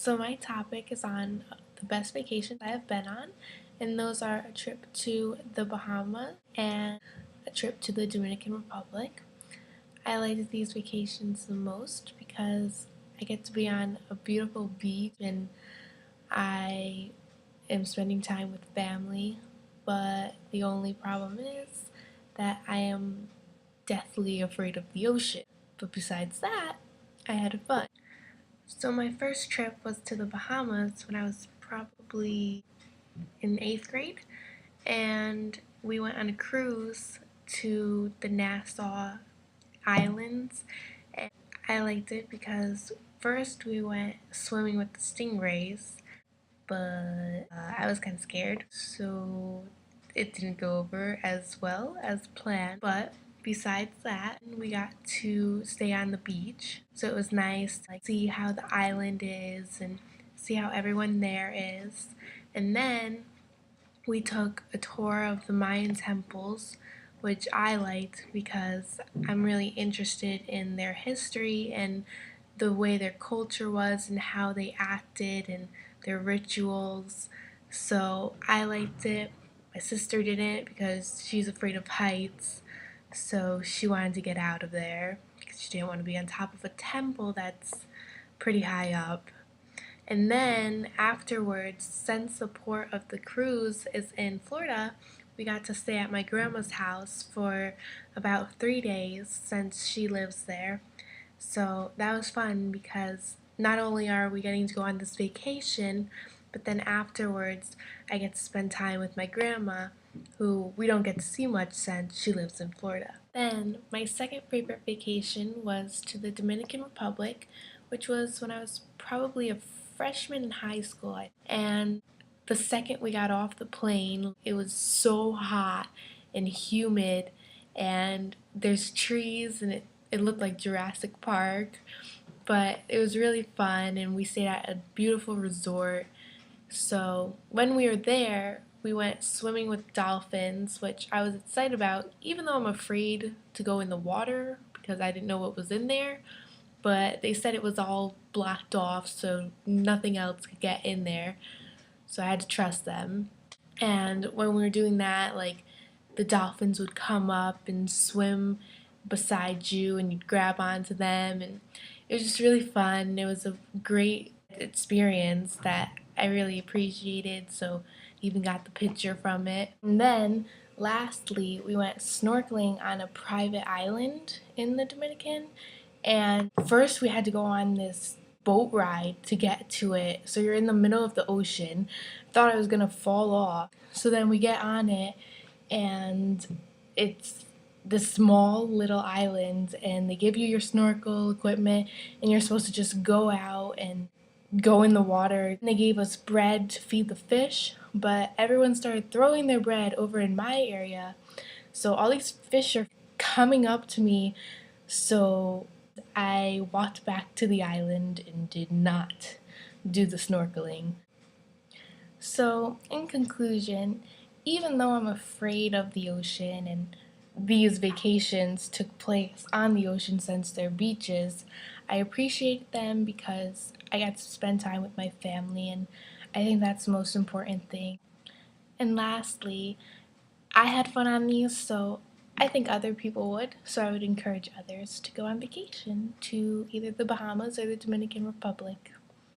So my topic is on the best vacations I have been on, and those are a trip to the Bahamas and a trip to the Dominican Republic. I liked these vacations the most because I get to be on a beautiful beach and I am spending time with family, but the only problem is that I am deathly afraid of the ocean. But besides that, I had fun. So my first trip was to the Bahamas when I was probably in 8th grade, and we went on a cruise to the Nassau Islands. And I liked it because first we went swimming with the stingrays, but I was kind of scared, so it didn't go over as well as planned. But besides that, we got to stay on the beach, so it was nice to see how the island is and see how everyone there is. And then we took a tour of the Mayan temples, which I liked because I'm really interested in their history and the way their culture was and how they acted and their rituals. So I liked it. My sister didn't because she's afraid of heights. So she wanted to get out of there because she didn't want to be on top of a temple that's pretty high up. And then afterwards, since the port of the cruise is in Florida, we got to stay at my grandma's house for about 3 days since she lives there. So that was fun because not only are we getting to go on this vacation, but then afterwards I get to spend time with my grandma, who we don't get to see much since she lives in Florida. Then my second favorite vacation was to the Dominican Republic, which was when I was probably a freshman in high school. And the second we got off the plane, it was so hot and humid, and there's trees, and it looked like Jurassic Park. But it was really fun, and we stayed at a beautiful resort. So when we were there, we went swimming with dolphins, which I was excited about, even though I'm afraid to go in the water because I didn't know what was in there. But they said it was all blocked off, so nothing else could get in there. So I had to trust them. And when we were doing that, like, the dolphins would come up and swim beside you, and you'd grab onto them, and it was just really fun. It was a great experience that I really appreciated, so even got the picture from it. And then lastly, we went snorkeling on a private island in the Dominican, and first we had to go on this boat ride to get to it. So you're in the middle of the ocean. Thought I was gonna fall off. So then we get on it, and it's this small little island, and they give you your snorkel equipment, and you're supposed to just go out and go in the water. And they gave us bread to feed the fish, but everyone started throwing their bread over in my area. So all these fish are coming up to me. So I walked back to the island and did not do the snorkeling. So, in conclusion, even though I'm afraid of the ocean and these vacations took place on the ocean since they're beaches, I appreciate them because I got to spend time with my family, and I think that's the most important thing. And lastly, I had fun on these, so I think other people would. So I would encourage others to go on vacation to either the Bahamas or the Dominican Republic.